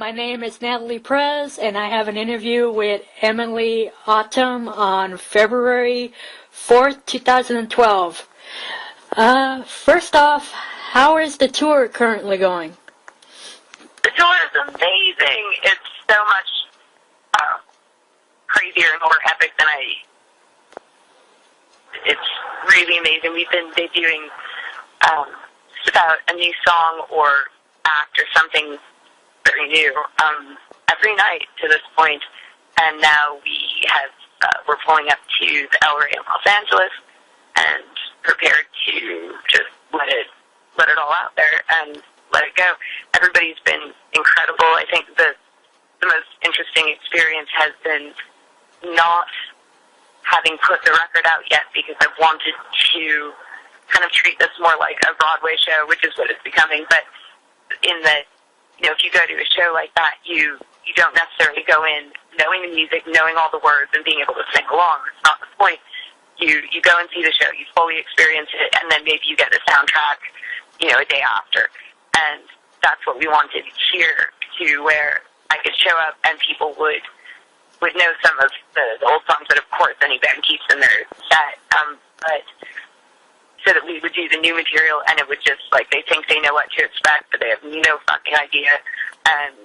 My name is Natalie Prez, and I have an interview with Emilie Autumn on February 4th, 2012. First off, how is the tour currently going? The tour is amazing. It's so much crazier and more epic than It's really amazing. We've been debuting just about a new song or act or something very new every night to this point, and now we're pulling up to the El Rey in Los Angeles and prepared to just let it all out there and let it go. Everybody's been incredible. I think the most interesting experience has been not having put the record out yet, because I've wanted to kind of treat this more like a Broadway show, which is what it's becoming. But in that, if you go to a show like that, you don't necessarily go in knowing the music, knowing all the words, and being able to sing along. It's not the point. You go and see the show, you fully experience it, and then maybe you get the soundtrack, a day after. And that's what we wanted here, to where I could show up and people would know some of the old songs that, of course, any band keeps in their set, but so that we would do the new material, and it would just, they think they know what to expect, but they have no fucking idea, and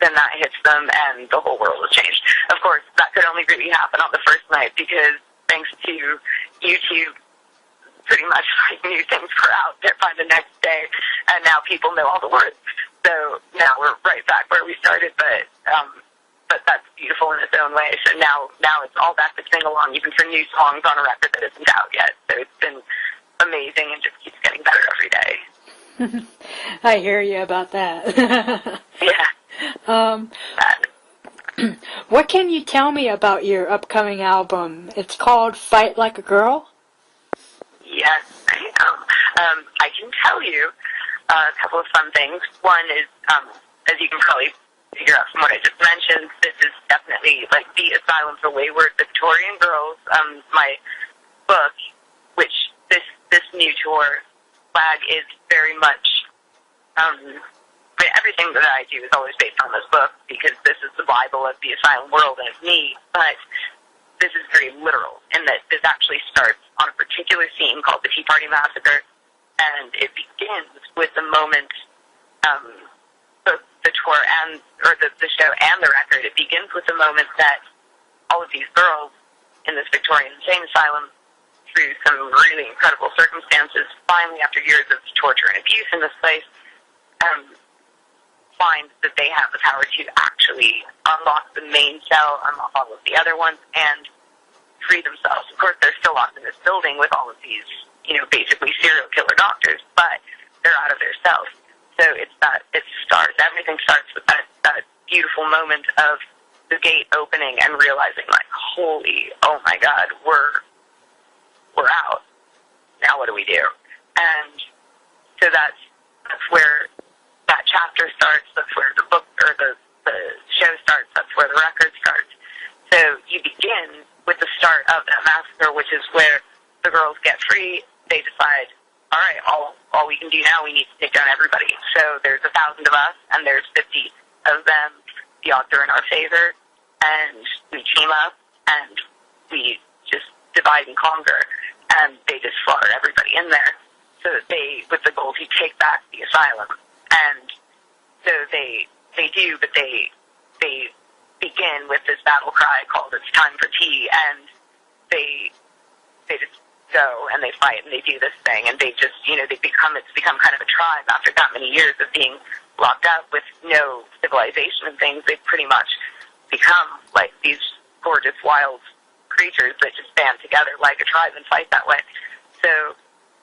then that hits them, and the whole world will change. Of course, that could only really happen on the first night, because thanks to YouTube, pretty much new things were out there by the next day, and now people know all the words. So now we're right back where we started, but that's beautiful in its own way. So now it's all back to sing along, even for new songs on a record that isn't out yet. So it's been amazing and just keeps getting better every day. I hear you about that. Yeah. What can you tell me about your upcoming album? It's called Fight Like a Girl? Yes, I am. I can tell you a couple of fun things. One is, as you can probably figure out from what I just mentioned, this is definitely the Asylum for Wayward Victorian Girls, my book, which this new tour flag is very much, everything that I do is always based on this book, because this is the Bible of the asylum world, and it's me, but this is very literal, in that this actually starts on a particular scene called the Tea Party Massacre, and it begins with the moment, the tour the show and the record, it begins with the moment that all of these girls in this Victorian insane asylum, through some really incredible circumstances, finally, after years of torture and abuse in this place, find that they have the power to actually unlock the main cell, unlock all of the other ones, and free themselves. Of course, they're still locked in this building with all of these, basically serial killer doctors, but they're out of their cells. So it starts, everything starts with that beautiful moment of the gate opening and realizing, oh my God, we're out. Now what do we do? And so that's where that chapter starts, that's where the book, or the show starts, that's where the record starts. So you begin with the start of that massacre, which is where the girls get free. They decide, all right, all we can do now, we need to take down everybody. So there's 1,000 of us, and there's 50 of them. The odds are in our favor, and we team up, and we just divide and conquer, and they just slaughter everybody in there. So that with the goal to take back the asylum. And so they do, but they begin with this battle cry called "It's Time for Tea," and they just go and they fight and they do this thing, and they just, it's become kind of a tribe after that many years of being locked up with no civilization and things. They've pretty much become like these gorgeous wild creatures that just band together like a tribe and fight that way. So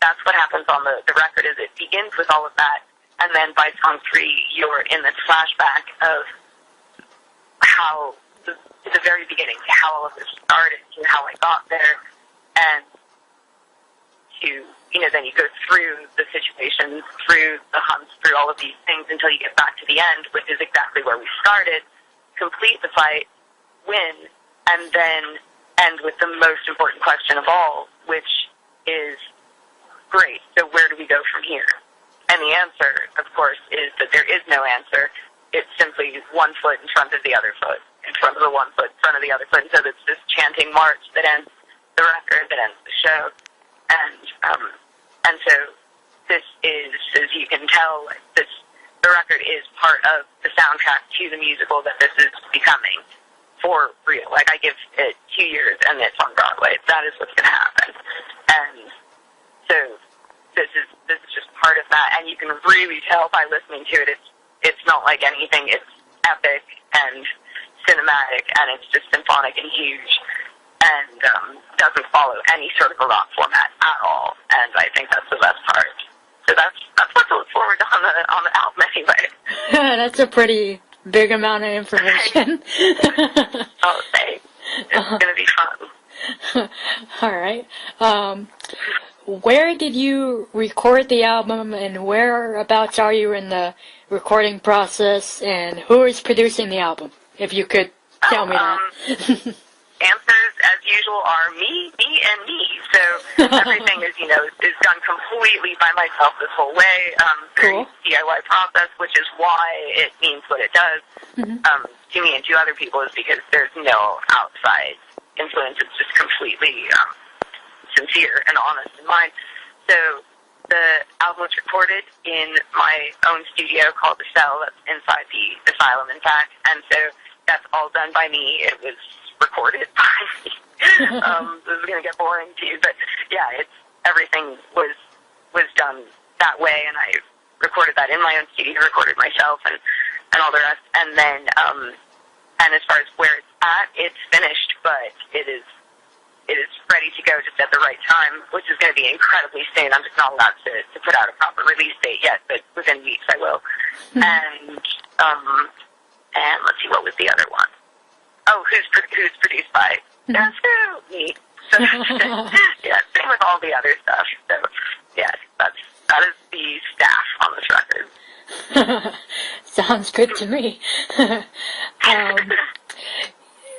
that's what happens on the record, is it begins with all of that, and then by song 3, you're in this flashback of how, the very beginning, how all of this started, to how I got there, and to, then you go through the situations, through the hunts, through all of these things until you get back to the end, which is exactly where we started, complete the fight, win, and then end with the most important question of all, which is, great, so where do we go from here? And the answer, of course, is that there is no answer, it's simply one foot in front of the other foot, in front of the one foot, in front of the other foot. And so it's this chanting march that ends the record, that ends the show. And so this is, as you can tell, the record is part of the soundtrack to the musical that this is becoming for real. Like, I give it 2 years and it's on Broadway. That is what's going to happen. And so this is just part of that, and you can really tell by listening to it. It's not like anything. It's epic and cinematic, and it's just symphonic and huge, and doesn't follow any sort of a rock format at all. And I think that's the best part. So that's what to look forward to on the album anyway. That's a pretty big amount of information. Oh, thanks. It's going to be fun. All right. Where did you record the album, and whereabouts are you in the recording process, and who is producing the album? If you could tell me that. Answers, as usual, are me, and me. So everything is done completely by myself this whole way. Very DIY process, which is why it means what it does to me and to other people, is because there's no outside influence. It's just completely sincere and honest in mine. So the album was recorded in my own studio called The Cell. That's inside the asylum, in fact. And so that's all done by me. It was recorded by me. This is going to get boring to you, but yeah, everything was done that way, and I recorded that in my own studio, recorded myself and all the rest. And then, and as far as where it's at, it's finished, but it is ready to go just at the right time, which is going to be incredibly soon. I'm just not allowed to put out a proper release date yet, but within weeks I will. And let's see, what was the other one? Oh, who's produced by? That's me. So, yeah, same with all the other stuff. So, yes, that is the staff on this record. Sounds good to me.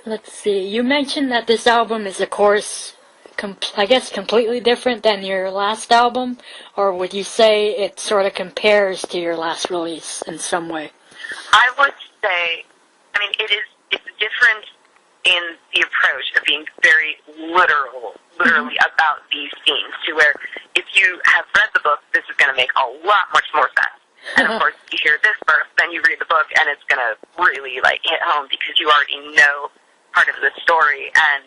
Let's see. You mentioned that this album is, of course, I guess completely different than your last album, or would you say it sort of compares to your last release in some way? I would say, it's different in the approach of being very literally about these themes, to where if you have read the book, this is going to make a lot much more sense. And of course, you hear this verse, then you read the book, and it's going to really hit home because you already know part of the story and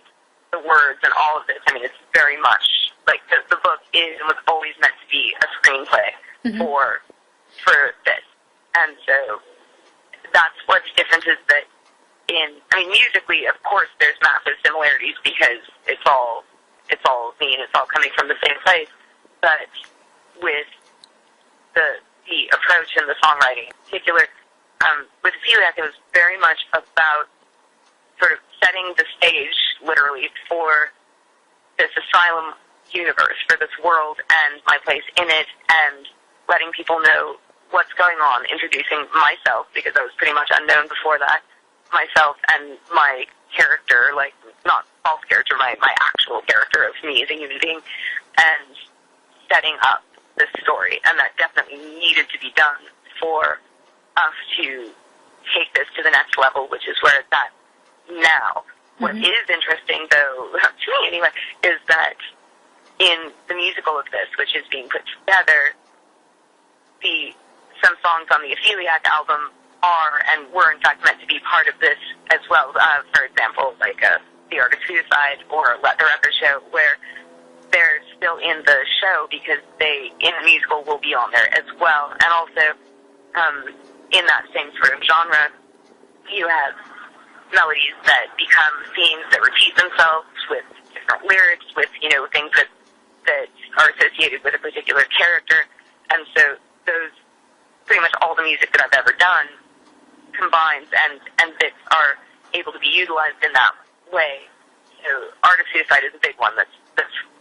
the words and all of this. It's very much like the book is and was always meant to be a screenplay for this. And so that's what's different, is that musically, of course, there's massive similarities because it's all me and it's all coming from the same place. But with the approach and the songwriting in particular, with Celiac, it was very much about sort of setting the stage, literally, for this asylum universe, for this world and my place in it, and letting people know what's going on, introducing myself, because I was pretty much unknown before that, myself and my character, not false character, my actual character of me as a human being, and setting up this story. And that definitely needed to be done for us to take this to the next level, which is where it's at now. What is interesting, though, to me anyway, is that in the musical of this, which is being put together, some songs on the Celiac album are and were in fact meant to be part of this as well. For example, The Art of Suicide or Let the Record Show, where they're still in the show because they, in the musical, will be on there as well. And also, in that same sort of genre, you have melodies that become themes that repeat themselves with different lyrics, with, things that are associated with a particular character. And so those, pretty much all the music that I've ever done combines and bits are able to be utilized in that way. So Art of Suicide is a big one that's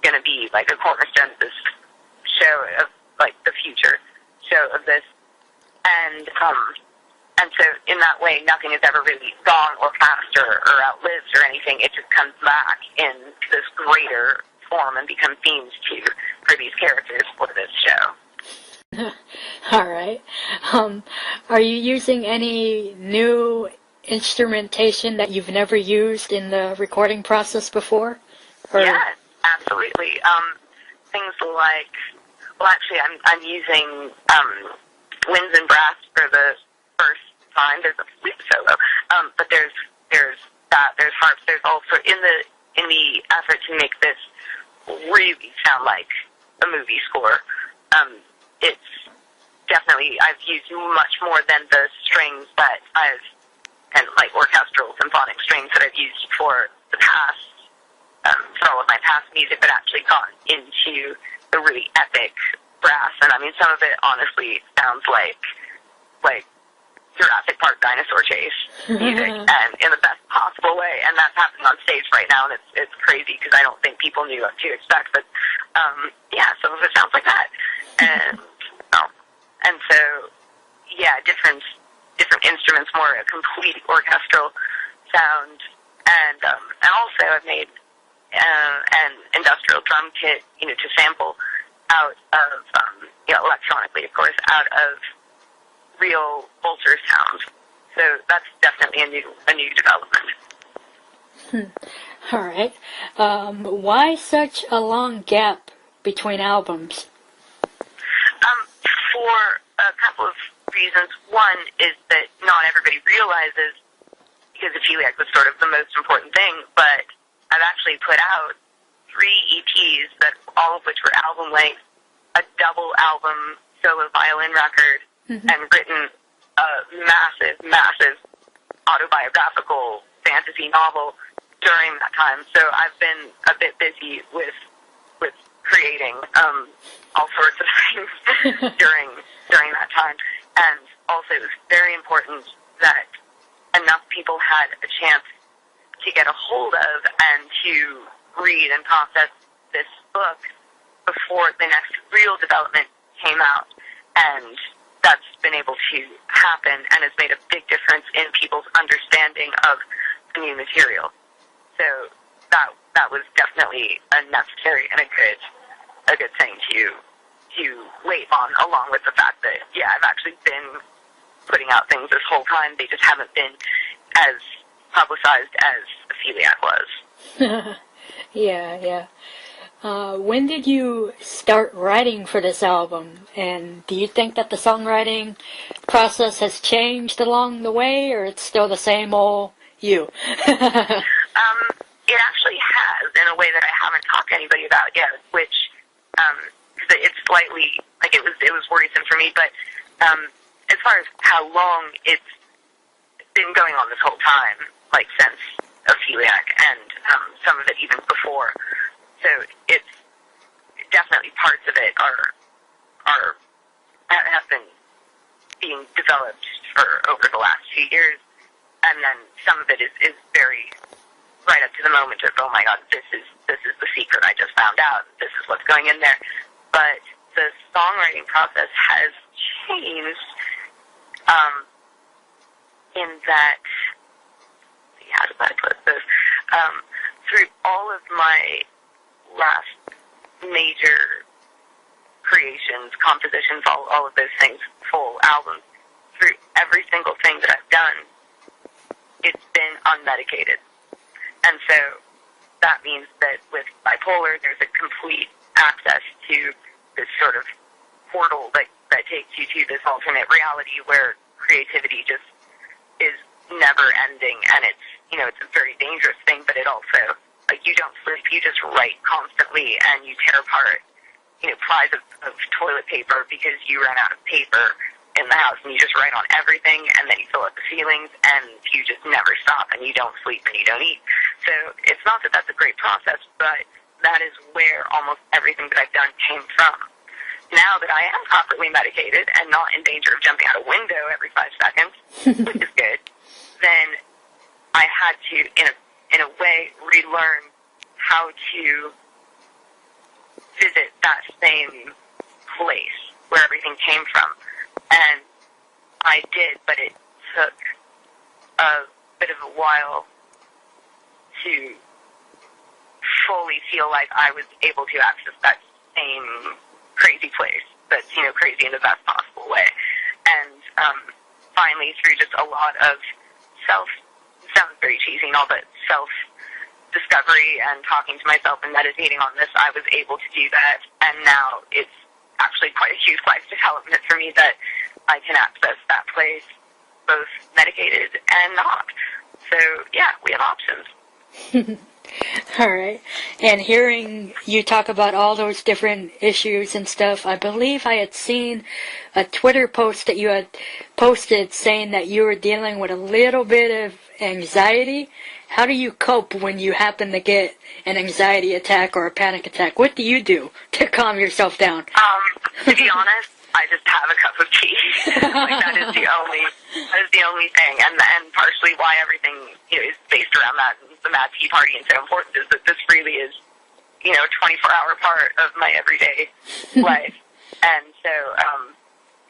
going to be a cornerstone of this show, of the future show of this. And so in that way, nothing is ever really gone or passed or outlived or anything. It just comes back in this greater form and becomes themes for these characters for this show. All right. Are you using any new instrumentation that you've never used in the recording process before? Or... Yes, absolutely. Things like, well, actually, I'm using winds and brass for the first time. There's a flute solo, but there's that, there's harps, there's also in the effort to make this really sound like a movie score. It's definitely, I've used much more than the strings that and like orchestral symphonic strings that I've used for the past, for all of my past music, but actually gone into the really epic brass. And I mean, some of it honestly sounds like Jurassic Park dinosaur chase music, and in the best possible way. And that's happening on stage right now, and it's crazy because I don't think people knew what to expect. But yeah, some of it sounds like that, and so yeah, different instruments, more a complete orchestral sound, and also I've made an industrial drum kit, to sample out of electronically, of course, out of real Vulture sound. So that's definitely a new development. All right. Why such a long gap between albums? For a couple of reasons. One is that not everybody realizes, because Emilie was sort of the most important thing, but I've actually put out 3 EPs, that all of which were album length, a double album solo violin record, and written a massive autobiographical fantasy novel during that time. So I've been a bit busy with creating all sorts of things during that time. And also it was very important that enough people had a chance to get a hold of and to read and process this book before the next real development came out. And that's been able to happen and has made a big difference in people's understanding of the new material. So that was definitely a necessary and a good thing to wait on, along with the fact that, yeah, I've actually been putting out things this whole time. They just haven't been as publicized as Emilie was. Yeah. When did you start writing for this album? And do you think that the songwriting process has changed along the way, or it's still the same old you? It actually has, in a way that I haven't talked to anybody about yet, which it's slightly, like, it was worrisome for me, but as far as how long it's been going on this whole time, like since Emilie, and some of it even before. So it's definitely, parts of it have been being developed for over the last few years, and then some of it is very right up to the moment of, oh my God, this is the secret I just found out. This is what's going in there. But the songwriting process has changed in that, how did I put this? Through all of my last major creations, compositions, all of those things, full albums, through every single thing that I've done, it's been unmedicated. And so that means that with bipolar, there's a complete access to this sort of portal that takes you to this alternate reality where creativity just is never ending, and it's a very dangerous thing, but it also, like, you don't sleep, you just write constantly, and you tear apart, plies of toilet paper because you ran out of paper in the house, and you just write on everything, and then you fill up the ceilings, and you just never stop, and you don't sleep, and you don't eat. So it's not that that's a great process, but that is where almost everything that I've done came from. Now that I am properly medicated and not in danger of jumping out a window every 5 seconds, which is good, then I had to, in a way, relearn how to visit that same place where everything came from. And I did, but it took a bit of a while to fully feel like I was able to access that same crazy place that's, crazy in the best possible way. And finally, through just a lot of sounds very cheesy and all, but self-discovery and talking to myself and meditating on this, I was able to do that. And now it's actually quite a huge life development for me that I can access that place, both medicated and not. So, yeah, we have options. All right. And hearing you talk about all those different issues and stuff, I believe I had seen a Twitter post that you had posted saying that you were dealing with a little bit of anxiety. How do you cope when you happen to get an anxiety attack or a panic attack? What do you do to calm yourself down? To be honest, I just have a cup of tea. That is the only thing, and partially why everything is based around that. The Mad Tea Party and so important is that this really is, a 24-hour part of my everyday life, and so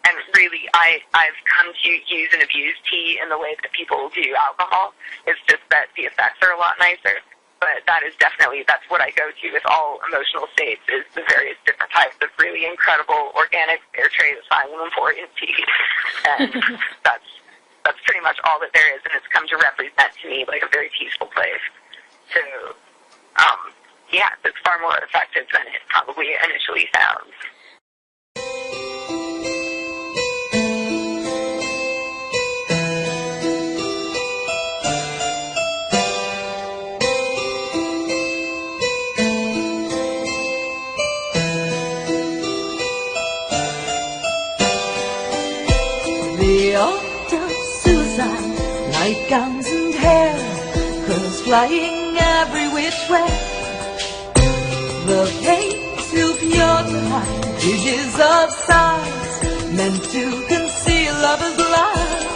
and really I've come to use and abuse tea in the way that people do alcohol. It's just that the effects are a lot nicer. But that's what I go to with all emotional states, is the various different types of really incredible organic fair trade asylum important tea. And that's pretty much all that there is, and it's come to represent to me like a very peaceful place. So, it's far more effective than it probably initially sounds. The art of suicide, nightgowns and hair, curls flying every which way. The paint to purify pages of signs meant to conceal lovers' lies.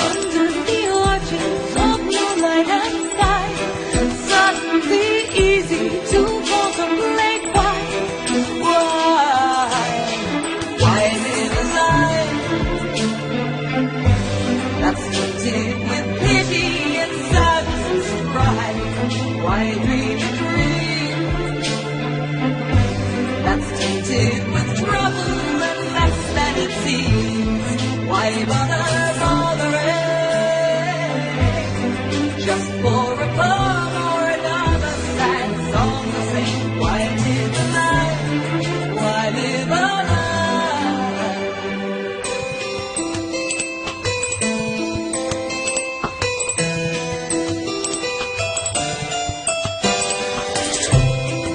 Under the arches of moonlight and sky, suddenly easy to contemplate why live a life that's tainted with pity and sadness and pride? Why dream a dream that's tainted with trouble and less than it seems? Why bother bothering just for a poem or another sad song to sing? Why live a life? Why live a life?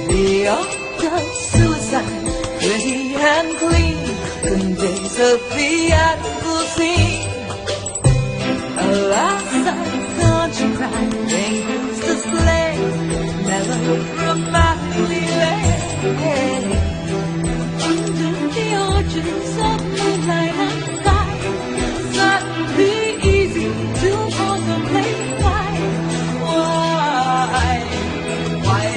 The art of suicide, pretty and clean, conveys a theatrical scene. Alas, I can't cry, angels display, melodramatically lay. Under the arches of moonlight and sky, suddenly easy to contemplate why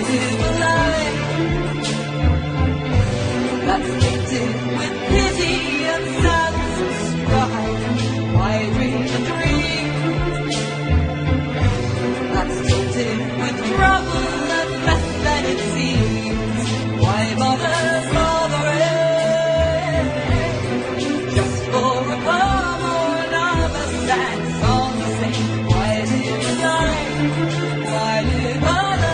live a life that's tainted with pity and sadness and pride? Why dream a dream that's tainted with trouble and less than it seems? Why bother bothering just for a poem or another sad song to sing? Why live a life? Why live a life?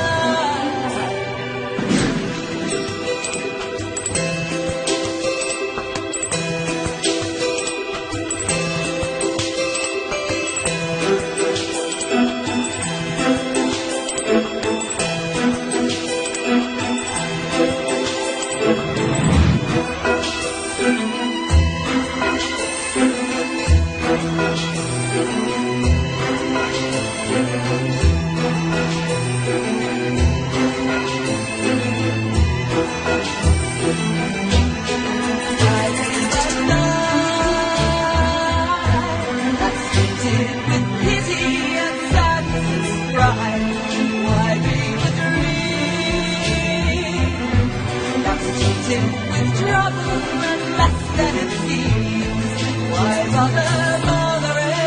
With trouble and less than it seems, why bother bothering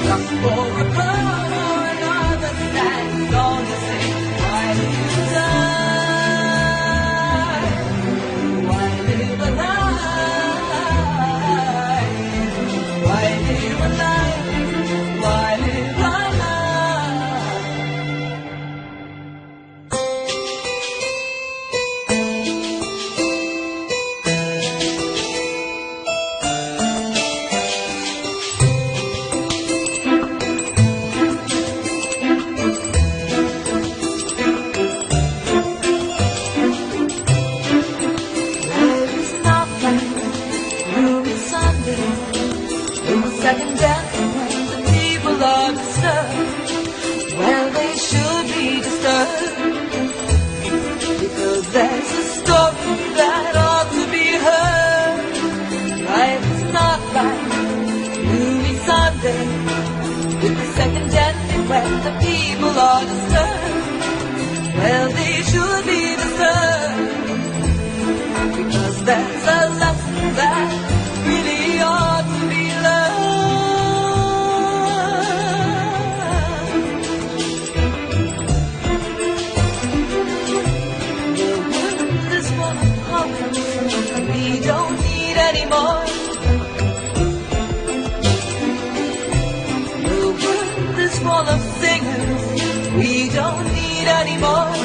just for a poem or another sad song to sing? Why live a We don't need any more